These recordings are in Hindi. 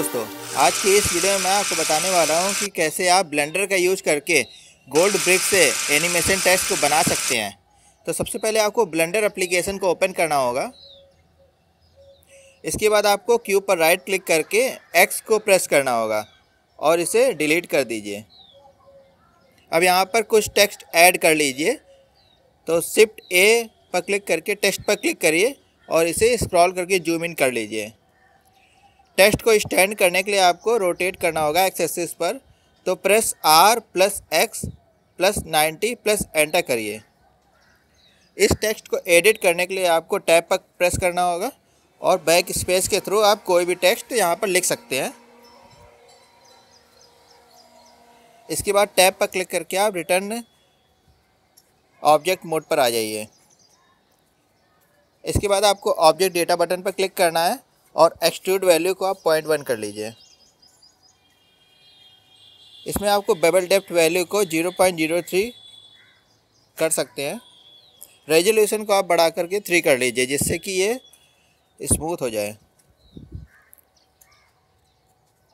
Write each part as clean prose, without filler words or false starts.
दोस्तों, आज की इस वीडियो में मैं आपको बताने वाला हूं कि कैसे आप ब्लेंडर का यूज करके गोल्ड ब्रिक से एनिमेशन टेक्स्ट को बना सकते हैं। तो सबसे पहले आपको ब्लेंडर एप्लीकेशन को ओपन करना होगा। इसके बाद आपको क्यूब पर राइट क्लिक करके एक्स को प्रेस करना होगा और इसे डिलीट कर दीजिए। अब यहाँ पर कुछ टेक्स्ट ऐड कर लीजिए। तो शिफ्ट ए पर क्लिक करके टेक्स्ट पर क्लिक करिए और इसे स्क्रॉल करके जूम इन कर लीजिए। टेक्स्ट को स्टैंड करने के लिए आपको रोटेट करना होगा एक्स एक्सिस पर। तो press R plus x plus 90 plus enter करिए। इस टेक्स्ट को एडिट करने के लिए आपको टैब पर प्रेस करना होगा और बैक स्पेस के थ्रू आप कोई भी टेक्स्ट यहाँ पर लिख सकते हैं। इसके बाद टैब पर क्लिक करके आप रिटर्न ऑब्जेक्ट मोड पर आ जाइए। इसके बाद आपको ऑब्जेक्ट डेटा बटन पर क्लिक करना है और एक्सट्रूड वैल्यू को आप 0.1 कर लीजिए। इसमें आपको बेबल डेप्थ वैल्यू को 0.03 कर सकते हैं। रेजोल्यूशन को आप बढ़ा करके 3 कर लीजिए जिससे कि ये स्मूथ हो जाए।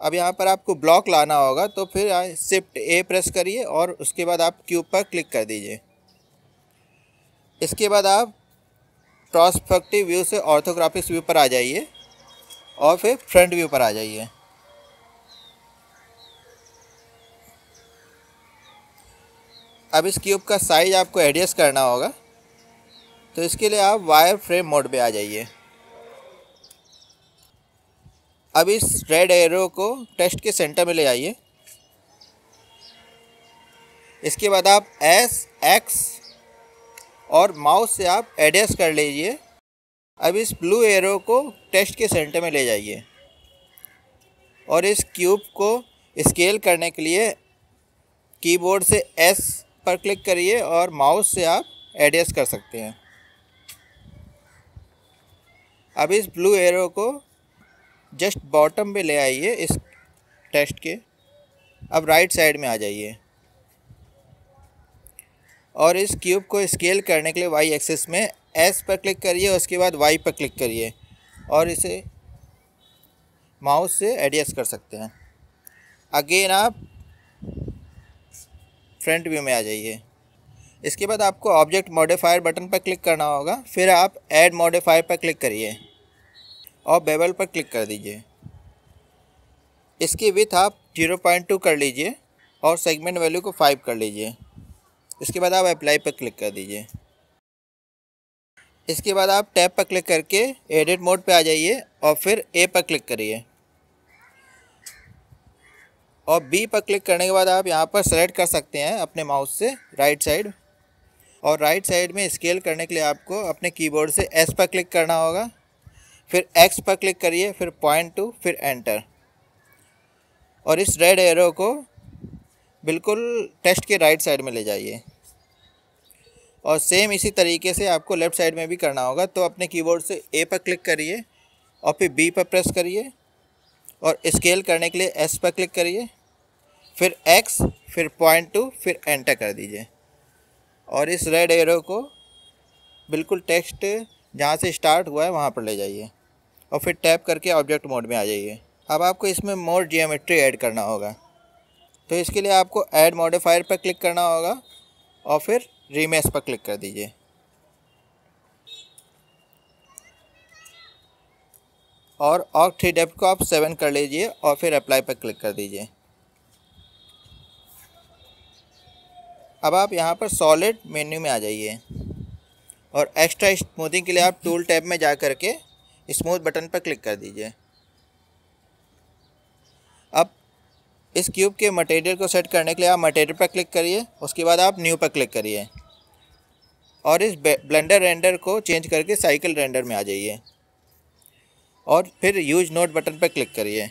अब यहाँ पर आपको ब्लॉक लाना होगा, तो फिर शिफ्ट ए प्रेस करिए और उसके बाद आप क्यूब पर क्लिक कर दीजिए। इसके बाद आप पर्सपेक्टिव व्यू से ऑर्थोग्राफिक्स व्यू पर आ जाइए और फिर फ्रंट व्यू पर आ जाइए। अब इस क्यूब का साइज आपको एडजस्ट करना होगा, तो इसके लिए आप वायर फ्रेम मोड पे आ जाइए। अब इस रेड एरो को टेक्स्ट के सेंटर में ले आइए। इसके बाद आप एस एक्स और माउस से आप एडजस्ट कर लीजिए। अब इस ब्लू एरो को टेक्स्ट के सेंटर में ले जाइए और इस क्यूब को स्केल करने के लिए कीबोर्ड से S पर क्लिक करिए और माउस से आप एडजस्ट कर सकते हैं। अब इस ब्लू एरो को जस्ट बॉटम पे ले आइए इस टेक्स्ट के। अब राइट साइड में आ जाइए और इस क्यूब को स्केल करने के लिए वाई एक्सिस में S पर क्लिक करिए और उसके बाद Y पर क्लिक करिए और इसे माउस से एडजस्ट कर सकते हैं। अगेन आप फ्रंट व्यू में आ जाइए। इसके बाद आपको ऑब्जेक्ट मॉडिफायर बटन पर क्लिक करना होगा, फिर आप ऐड मॉडिफायर पर क्लिक करिए और बेवल पर क्लिक कर दीजिए। इसकी विड्थ आप 0.2 कर लीजिए और सेगमेंट वैल्यू को 5 कर लीजिए। इसके बाद आप अप्लाई पर क्लिक कर दीजिए। इसके बाद आप टैब पर क्लिक करके एडिट मोड पे आ जाइए और फिर ए पर क्लिक करिए और बी पर क्लिक करने के बाद आप यहाँ पर सेलेक्ट कर सकते हैं अपने माउस से राइट साइड। और राइट साइड में स्केल करने के लिए आपको अपने कीबोर्ड से एस पर क्लिक करना होगा, फिर एक्स पर क्लिक करिए, फिर 0.2, फिर एंटर। और इस रेड एरो को बिल्कुल टेक्स्ट के राइट साइड में ले जाइए और सेम इसी तरीके से आपको लेफ़्ट साइड में भी करना होगा। तो अपने कीबोर्ड से ए पर क्लिक करिए और फिर बी पर प्रेस करिए और स्केल करने के लिए एस पर क्लिक करिए, फिर एक्स, फिर 0.2, फिर एंटर कर दीजिए। और इस रेड एरो को बिल्कुल टेक्स्ट जहाँ से स्टार्ट हुआ है वहाँ पर ले जाइए और फिर टैप करके ऑब्जेक्ट मोड में आ जाइए। अब आपको इसमें मोर जियोमेट्री ऐड करना होगा, तो इसके लिए आपको ऐड मॉडिफायर पर क्लिक करना होगा और फिर रीमेश पर क्लिक कर दीजिए। और ऑक 3 डेप्थ को आप 7 कर लीजिए और फिर अप्लाई पर क्लिक कर दीजिए। अब आप यहाँ पर सॉलिड मेन्यू में आ जाइए और एक्स्ट्रा स्मूथिंग के लिए आप टूल टैब में जा कर के स्मूथ बटन पर क्लिक कर दीजिए। अब इस क्यूब के मटेरियल को सेट करने के लिए आप मटेरियल पर क्लिक करिए, उसके बाद आप न्यू पर क्लिक करिए और इस ब्लेंडर रेंडर को चेंज करके साइकिल रेंडर में आ जाइए और फिर यूज नोट बटन पर क्लिक करिए।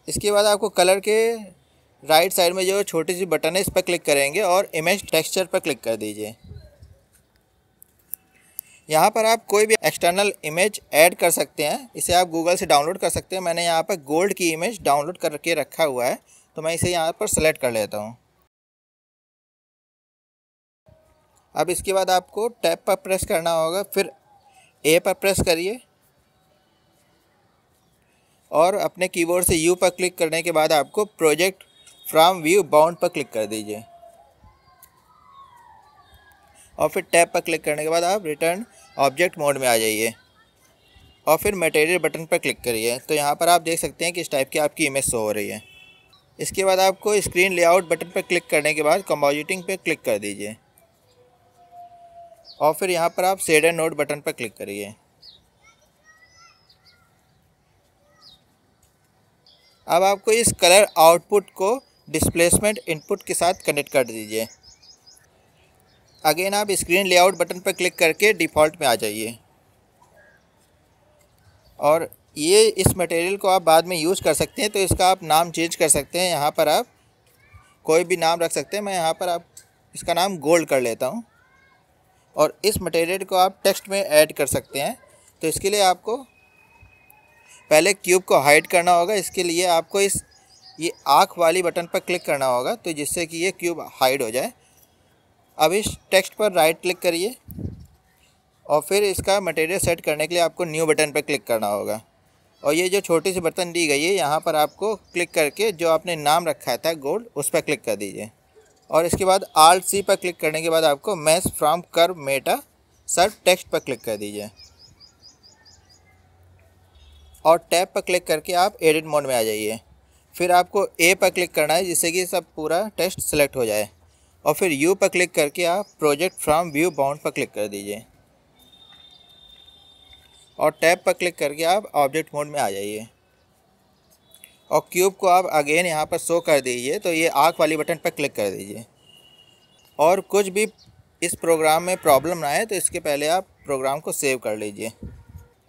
इसके बाद आपको कलर के राइट साइड में जो छोटी सी बटन है इस पर क्लिक करेंगे और इमेज टेक्सचर पर क्लिक कर दीजिए। यहाँ पर आप कोई भी एक्सटर्नल इमेज ऐड कर सकते हैं, इसे आप गूगल से डाउनलोड कर सकते हैं। मैंने यहाँ पर गोल्ड की इमेज डाउनलोड करके रखा हुआ है, तो मैं इसे यहाँ पर सेलेक्ट कर लेता हूँ। अब इसके बाद आपको टैब पर प्रेस करना होगा, फिर ए पर प्रेस करिए और अपने कीबोर्ड से यू पर क्लिक करने के बाद आपको प्रोजेक्ट फ्रॉम व्यू बाउंड पर क्लिक कर दीजिए और फिर टैब पर क्लिक करने के बाद आप रिटर्न ऑब्जेक्ट मोड में आ जाइए और फिर मटेरियल बटन पर क्लिक करिए। तो यहाँ पर आप देख सकते हैं कि इस टाइप की आपकी इमेज शो हो रही है। इसके बाद आपको स्क्रीन लेआउट बटन पर क्लिक करने के बाद कंपोजिटिंग पर क्लिक कर दीजिए और फिर यहाँ पर आप शेडर नोड बटन पर क्लिक करिए। अब आपको इस कलर आउटपुट को डिस्प्लेसमेंट इनपुट के साथ कनेक्ट कर दीजिए। अगेन आप स्क्रीन लेआउट बटन पर क्लिक करके डिफ़ॉल्ट में आ जाइए और ये इस मटेरियल को आप बाद में यूज़ कर सकते हैं, तो इसका आप नाम चेंज कर सकते हैं। यहाँ पर आप कोई भी नाम रख सकते हैं। मैं यहाँ पर आप इसका नाम गोल्ड कर लेता हूँ और इस मटेरियल को आप टेक्स्ट में ऐड कर सकते हैं। तो इसके लिए आपको पहले क्यूब को हाइड करना होगा। इसके लिए आपको ये आँख वाली बटन पर क्लिक करना होगा, तो जिससे कि ये क्यूब हाइड हो जाए। अब इस टेक्स्ट पर राइट क्लिक करिए और फिर इसका मटेरियल सेट करने के लिए आपको न्यू बटन पर क्लिक करना होगा और ये जो छोटी सी बटन दी गई है यहाँ पर आपको क्लिक करके जो आपने नाम रखा था गोल्ड, उस पर क्लिक कर दीजिए और इसके बाद Alt C पर क्लिक करने के बाद आपको mesh from curve meta surf text पर क्लिक कर दीजिए और टैब पर क्लिक करके आप एडिट मोड में आ जाइए। फिर आपको A पर क्लिक करना है जिससे कि सब पूरा टेक्स्ट सेलेक्ट हो जाए और फिर U पर क्लिक करके आप प्रोजेक्ट फ्रॉम व्यू बाउंड पर क्लिक कर दीजिए और टैब पर क्लिक करके आप ऑब्जेक्ट मोड में आ जाइए और क्यूब को आप अगेन यहाँ पर शो कर दीजिए। तो ये आँख वाली बटन पर क्लिक कर दीजिए और कुछ भी इस प्रोग्राम में प्रॉब्लम ना आए तो इसके पहले आप प्रोग्राम को सेव कर लीजिए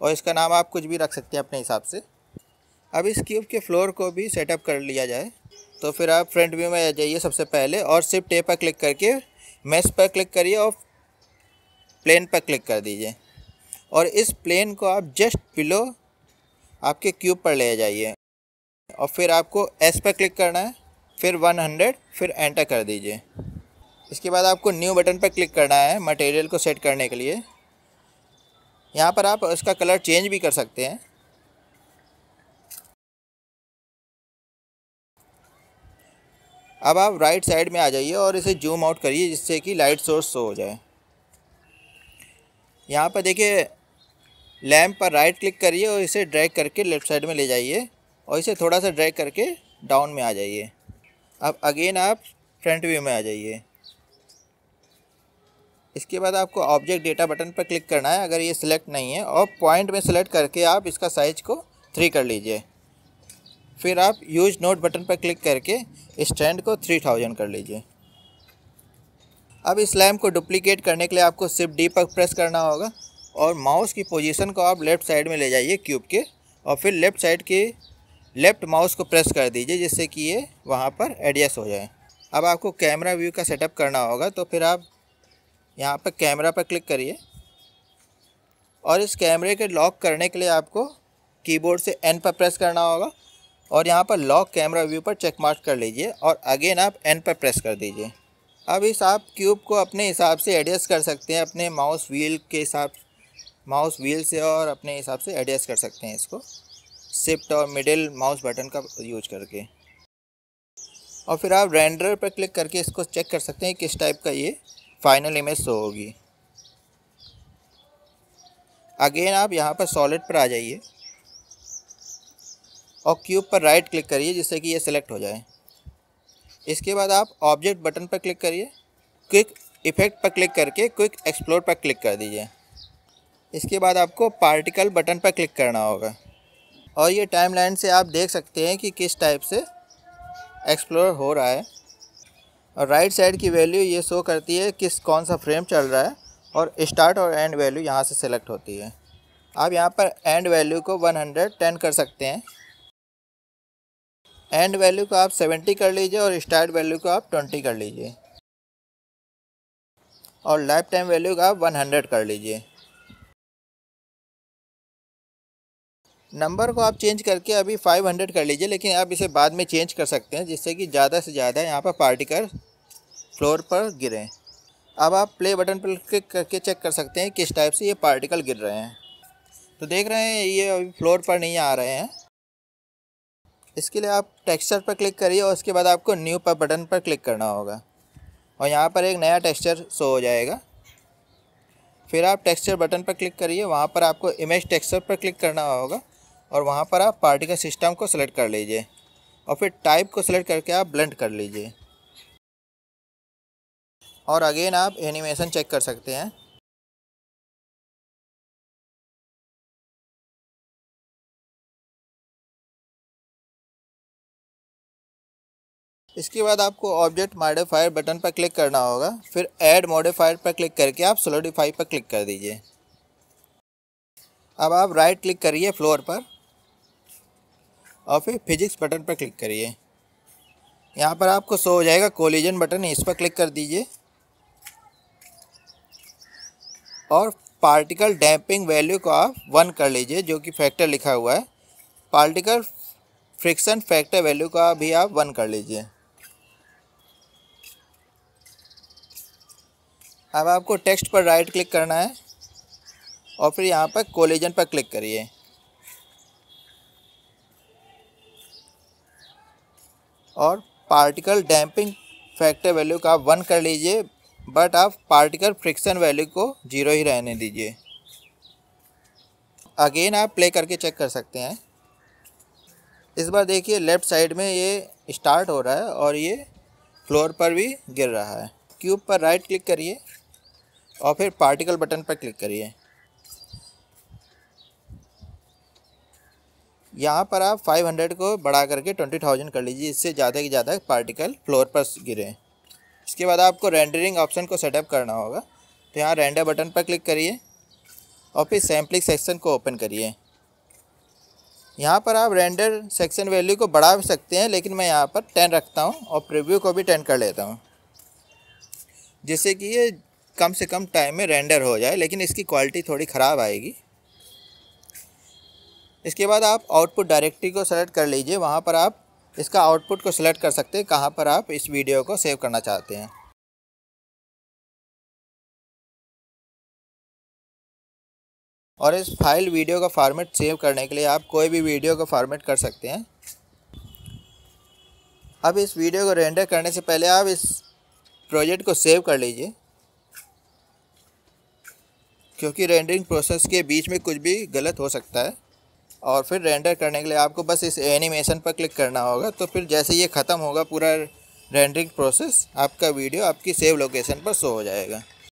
और इसका नाम आप कुछ भी रख सकते हैं अपने हिसाब से। अब इस क्यूब के फ्लोर को भी सेटअप कर लिया जाए, तो फिर आप फ्रंट व्यू में आ जाइए सबसे पहले और शिफ्ट A पर क्लिक करके मैश पर क्लिक करिए और प्लेन पर क्लिक कर दीजिए और इस प्लेन को आप जस्ट बिलो आपके क्यूब पर ले जाइए और फिर आपको S पर क्लिक करना है, फिर 100, फिर एंटर कर दीजिए। इसके बाद आपको न्यू बटन पर क्लिक करना है मटेरियल को सेट करने के लिए। यहाँ पर आप इसका कलर चेंज भी कर सकते हैं। अब आप राइट साइड में आ जाइए और इसे जूम आउट करिए जिससे कि लाइट सोर्स शो हो जाए। यहाँ पर देखिए लैम्प पर राइट क्लिक करिए और इसे ड्रैग करके लेफ़्ट साइड में ले जाइए और इसे थोड़ा सा ड्रैग करके डाउन में आ जाइए। अब अगेन आप फ्रंट व्यू में आ जाइए। इसके बाद आपको ऑब्जेक्ट डेटा बटन पर क्लिक करना है अगर ये सिलेक्ट नहीं है और पॉइंट में सेलेक्ट करके आप इसका साइज को 3 कर लीजिए। फिर आप यूज नोट बटन पर क्लिक करके स्टैंड को 3000 कर लीजिए। अब इस लैम्प को डुप्लीकेट करने के लिए आपको शिफ्ट D पर प्रेस करना होगा और माउस की पोजीशन को आप लेफ़्ट साइड में ले जाइए क्यूब के और फिर लेफ़्ट साइड के लेफ़्ट माउस को प्रेस कर दीजिए जिससे कि ये वहाँ पर एडजस्ट हो जाए। अब आपको कैमरा व्यू का सेटअप करना होगा, तो फिर आप यहाँ पर कैमरा पर क्लिक करिए और इस कैमरे के लॉक करने के लिए आपको कीबोर्ड से N पर प्रेस करना होगा और यहाँ पर लॉक कैमरा व्यू पर चेक मार्क कर लीजिए और अगेन आप N पर प्रेस कर दीजिए। अब इस आप क्यूब को अपने हिसाब से एडजस्ट कर सकते हैं, अपने माउस व्हील के हिसाब माउस व्हील से और अपने हिसाब से एडजस्ट कर सकते हैं इसको शिफ्ट और मिडिल माउस बटन का यूज करके। और फिर आप रेंडर पर क्लिक करके इसको चेक कर सकते हैं किस टाइप का ये फाइनल इमेज शो होगी। अगेन आप यहाँ पर सॉलिड पर आ जाइए और क्यूब पर राइट क्लिक करिए जिससे कि ये सिलेक्ट हो जाए। इसके बाद आप ऑब्जेक्ट बटन पर क्लिक करिए, क्विक इफेक्ट पर क्लिक करके क्विक एक्सप्लोर पर क्लिक कर दीजिए। इसके बाद आपको पार्टिकल बटन पर क्लिक करना होगा और ये टाइमलाइन से आप देख सकते हैं कि किस टाइप से एक्सप्लोर हो रहा है और राइट साइड की वैल्यू ये शो करती है कौन सा फ्रेम चल रहा है और स्टार्ट और एंड वैल्यू यहाँ से सेलेक्ट होती है। आप यहाँ पर एंड वैल्यू को 110 कर सकते हैं, एंड वैल्यू को आप 70 कर लीजिए और स्टार्ट वैल्यू को आप 20 कर लीजिए और लाइफ टाइम वैल्यू को आप 100 कर लीजिए। नंबर को आप चेंज करके अभी 500 कर लीजिए, लेकिन आप इसे बाद में चेंज कर सकते हैं जिससे कि ज़्यादा से ज़्यादा यहाँ पर पार्टिकल फ्लोर पर गिरें। अब आप प्ले बटन पर क्लिक करके चेक कर सकते हैं किस टाइप से ये पार्टिकल गिर रहे हैं। तो देख रहे हैं ये अभी फ्लोर पर नहीं आ रहे हैं। इसके लिए आप टेक्सचर पर क्लिक करिए और उसके बाद आपको न्यू पर बटन पर क्लिक करना होगा और यहाँ पर एक नया टेक्सचर शो हो जाएगा। फिर आप टेक्सचर बटन पर क्लिक करिए, वहाँ पर आपको इमेज टेक्सचर पर क्लिक करना होगा और वहाँ पर आप पार्टिकल सिस्टम को सिलेक्ट कर लीजिए और फिर टाइप को सिलेक्ट करके आप ब्लेंड कर लीजिए और अगेन आप एनिमेशन चेक कर सकते हैं। इसके बाद आपको ऑब्जेक्ट मॉडिफायर बटन पर क्लिक करना होगा, फिर ऐड मॉडिफायर पर क्लिक करके आप सॉलिडिफाई पर क्लिक कर दीजिए। अब आप राइट क्लिक करिए फ्लोर पर और फिर फिजिक्स बटन पर क्लिक करिए। यहाँ पर आपको शो हो जाएगा कोलिजन बटन, इस पर क्लिक कर दीजिए और पार्टिकल डैम्पिंग वैल्यू को आप 1 कर लीजिए, जो कि फैक्टर लिखा हुआ है। पार्टिकल फ्रिक्शन फैक्टर वैल्यू को भी आप 1 कर लीजिए। अब आपको टेक्स्ट पर राइट क्लिक करना है और फिर यहाँ पर कोलिजन पर क्लिक करिए और पार्टिकल डैम्पिंग फैक्टर वैल्यू को आप 1 कर लीजिए, बट आप पार्टिकल फ्रिक्शन वैल्यू को 0 ही रहने दीजिए। अगेन आप प्ले करके चेक कर सकते हैं। इस बार देखिए लेफ़्ट साइड में ये स्टार्ट हो रहा है और ये फ्लोर पर भी गिर रहा है। क्यूब पर राइट क्लिक करिए और फिर पार्टिकल बटन पर क्लिक करिए। यहाँ पर आप 500 को बढ़ा करके 20,000 कर लीजिए, इससे ज़्यादा से ज़्यादा पार्टिकल फ्लोर पर गिरे। इसके बाद आपको रेंडरिंग ऑप्शन को सेटअप करना होगा, तो यहाँ रेंडर बटन पर क्लिक करिए और फिर सैम्पलिंग सेक्शन को ओपन करिए। यहाँ पर आप रेंडर सेक्शन वैल्यू को बढ़ा भी सकते हैं, लेकिन मैं यहाँ पर 10 रखता हूँ और प्रीव्यू को भी 10 कर लेता हूँ, जिससे कि ये कम से कम टाइम में रेंडर हो जाए, लेकिन इसकी क्वालिटी थोड़ी ख़राब आएगी। इसके बाद आप आउटपुट डायरेक्टरी को सेलेक्ट कर लीजिए, वहाँ पर आप इसका आउटपुट को सिलेक्ट कर सकते हैं कहाँ पर आप इस वीडियो को सेव करना चाहते हैं। और इस फाइल वीडियो का फॉर्मेट सेव करने के लिए आप कोई भी वीडियो का फॉर्मेट कर सकते हैं। अब इस वीडियो को रेंडर करने से पहले आप इस प्रोजेक्ट को सेव कर लीजिए, क्योंकि रेंडरिंग प्रोसेस के बीच में कुछ भी गलत हो सकता है। और फिर रेंडर करने के लिए आपको बस इस एनिमेशन पर क्लिक करना होगा, तो फिर जैसे ये ख़त्म होगा पूरा रेंडरिंग प्रोसेस, आपका वीडियो आपकी सेव लोकेशन पर शो हो जाएगा।